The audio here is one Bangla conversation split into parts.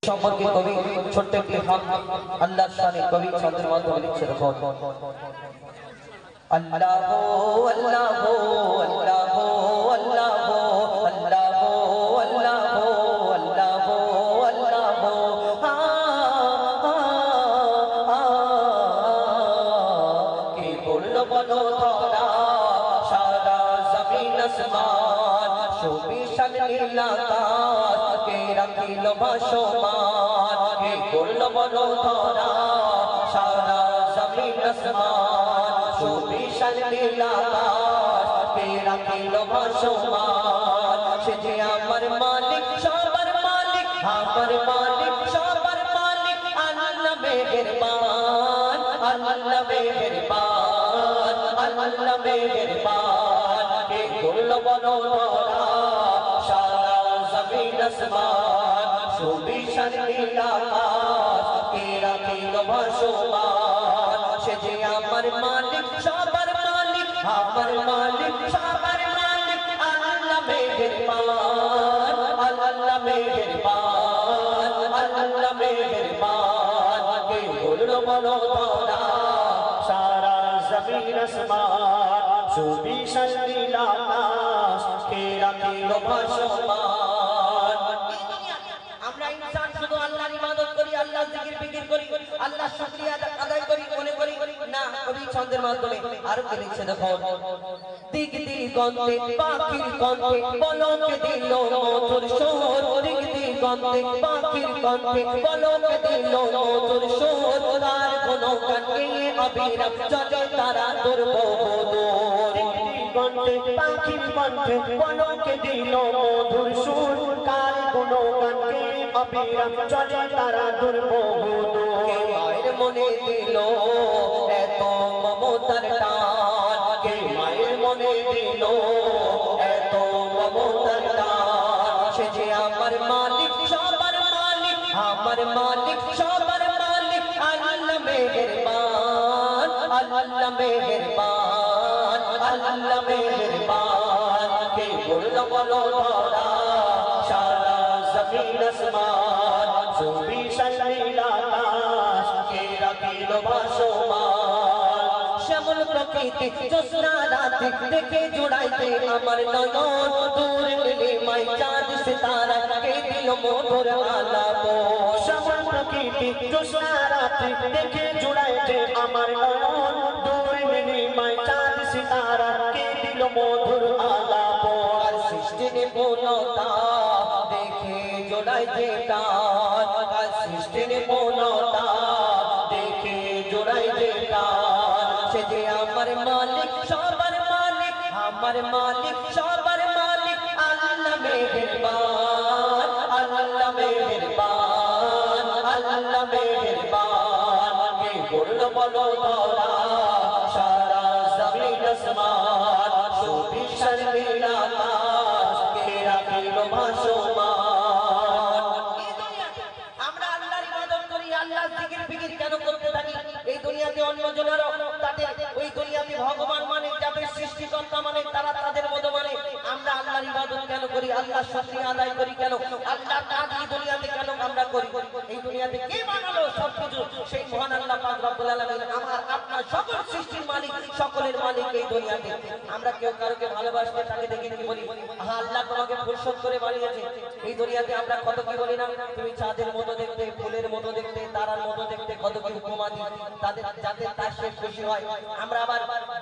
সম্পর্কে কবি ছোট্ট একটি হাম আল্লাহর শানে কবি ছন্দের মাধ্যমে লিখছে দেখো আল্লাহ আল্লাহ আল্লাহ আল্লাহ আল্লাহ আল্লাহ আল্লাহ আল্লাহ কে বলল বলো ধরা সারা জমিন আসমান সুবিশাল নীল আকাশ কে রাখিল ভাসমান কে বলল বলো ধরা সারা জমিন আসমান সুবিশাল নীল আকাশ কে রাখিল ভাসমান সে যে আমার মালিক সবার মালিক আমার মালিক সবার মালিক আল্লাহ মেহেরবান আল্লাহ মেহেরবান আল্লাহ মেহেরবান কে বলল বলো ধরা সারা জমিন আসমান সুবিশাল নীল আকাশ কে রাখিল ভাসমান সে যে আমার মালিক সবার মালিক আমার মালিক সবার মালিক আল্লাহ মেহেরবান আল্লাহ মেহেরবান আল্লাহ মেহেরবান কে বলল বলো ধরা সারা জমিন আসমান সুবিশাল নীল আকাশ কে রাখিল ভাসমান আমরা ইনসান শুধু আল্লাহর ইবাদত করি আল্লাহর জিকির ফিকির করি আল্লাহর শুকরিয়া আদায় করি মনে করি না কবি ছন্দের মাধ্যমে আর কি লিখছে দেখো দিক দিগন্তে পাখির কণ্ঠে পলকে দিল মধুর সোর দিক দিগন্তে পাখির কণ্ঠে পলকে দিল মধুর সোর তার কোনো গানকে অবিরাম চলে তারা দুর্বোধর কণ্ঠে পাখির কণ্ঠে পলকে দিল মধুর সুর কার কোনো গানকে অবিরাম চলে তারা দুর্বোধর মায়ের মনে দিল এত মমতার টান কে মায়ের মনে দিল এত মমতার টান সে যে আমার মালিক সবার মালিক আমার মালিক সবার মালিক আল্লাহ মেহেরবান আল্লাহ মেহেরবান আল্লাহ মেহেরবান কে বলল বলো ধরা সারা জমিন আসমান সুবিশাল নীল আকাশ কে রাখিল ভাসমান শ্যামল প্রকৃতি জ্যোৎস্না রাতে দেখে জোড়াইতে আমার নয়ন দূর নীলিমায় চাঁদ সিতারা কে দিল মধুর আলাপ শ্যামল প্রকৃতি জ্যোৎস্না রাতে দেখে জোড়াইতে আমার নয়ন দূর নীলিমায় চাঁদ সিতারা কে দিল মধুর আলাপ আর সৃষ্টি নিপুণতা দেখে জোড়াইতে টান আর সৃষ্টি নিপুণতা দেখে জোড়াইতে টান সে যে আমার মালিক সবার মালিক আমার মালিক সবার মালিক আল্লাহ মেহেরবান আল্লাহ মেহেরবান আল্লাহ মেহেরবান কে বলল বলো ধরা সারা জমিন আসমান সুবিশাল নীল আকাশ কে রাখিল ভাসমান আমরা আল্লাহর ইবাদত করি আল্লাহর জিকির ফিকির কেন করতে থাকি এই দুনিয়াতে অন্য জনেরও তাদের ওই দুনিয়াতে ভগবান মানে যাদের সৃষ্টিকর্তা মানে তারা তাদের মতো মানে আমরা আল্লাহর ইবাদত কেন করি আল্লাহর শুকরিয়া আদায় করি কেন আল্লাহর কাজ এই দুনিয়াতে কেন আমরা করি এই দুনিয়াতে কে বানালো সবকিছু সেই মহান আল্লাহ পাক রব্বুল আলামিন আমার আপনার সকল সৃষ্টির মালিক সকলের মালিক এই দুনিয়াতে আমরা কেউ কারোকে ভালোবাসতে তাকে দেখে কি বলি আল্লাহ তোমাকে ফুরসত করে বানিয়েছে এই দুনিয়াতে আমরা কত কি বলি না তুমি চাঁদের মতো দেখতে ফুলের মতো দেখতে তারার মতো দেখতে কত কি উপমা দিই তাদের যাতে তার সে খুশি হয় আমরা আবার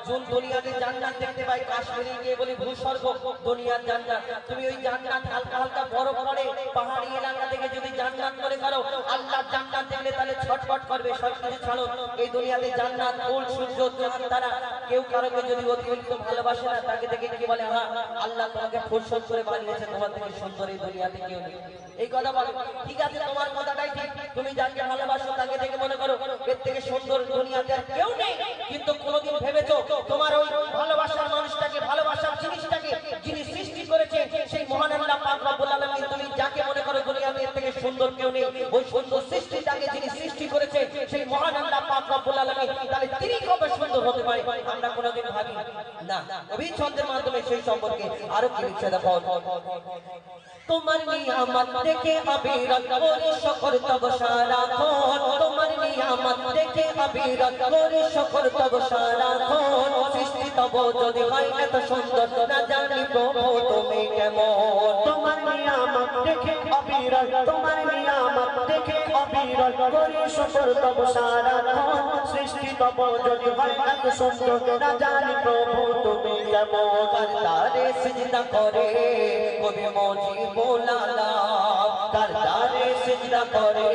জুন দুনিয়াতে জান্নাত দেখতে পাই কাশ্মীরে গিয়ে বলি ভূস্বর্গ দুনিয়ার জান্নাত তুমি ওই জান্নাত হালকা হালকা বরফ পড়ে পাহাড়ি এলাকা থেকে যদি জান্নাত মনে করো আল্লাহর জান্নাত দেখলে তাহলে ছটফট করবে সবকিছু ছাড়ো এই দুনিয়াতে জান্নাত ফুল সূর্য চাঁদ তারা কেউ কারোকে যদি অতিরিক্ত ভালোবাসে না তাকে দেখে কি বলে হ্যাঁ আল্লাহ তোমাকে ফুরসত করে বানিয়েছে তোমার থেকে সুন্দর এই দুনিয়াতে কেউ নেই এই কথা বলে ঠিক আছে তোমার কথাটাই ঠিক তুমি যাকে ভালোবাসো তাকে দেখে মনে করো এর থেকে সুন্দর দুনিয়াতে আর কেউ নেই কিন্তু কোনোদিন ভেবেছো তোমার ওই ভালোবাসার মানুষটাকে ভালোবাসার জিনিসটাকে যিনি সৃষ্টি করেছে সেই মহান আল্লাহ পাক রব্বুল আলামিন তুমি যাকে মনে করো দুনিয়াতে এর থেকে সুন্দর কেউ নেই ওই সুন্দর সৃষ্টিটাকে যিনি সৃষ্টি করেছে সেই মহান আল্লাহ পাক রব্বুল আলামিন তাহলে তিনি কবে সুন্দর হতে পারে আমরা কোনোদিন ভাবি না। কবি ছন্দের মাধ্যমে সেই সম্পর্কে আরো কি লিখছে দেখো তোমার নিয়ামত দেখে অবিরত করি শুকর তব সারাক্ষণ তোমার নিয়ামত দেখে অবিরত করি শুকর তব সারাক্ষণ সৃষ্টি তব যদি হয় এত সুন্দর না জানি প্রভু তুমি কেমন তোমার নিয়ামত দেখে অবিরল তোমার নিয়ামত দেখে অবিরল করি শুকর তব সারাক্ষণ সৃষ্টি তব যদি হয় এত সুন্দর না জানি প্রভু তুমি কেমন করতারে সিজদা করে কবি মজিবুল আলাম করতারে সিজদা করে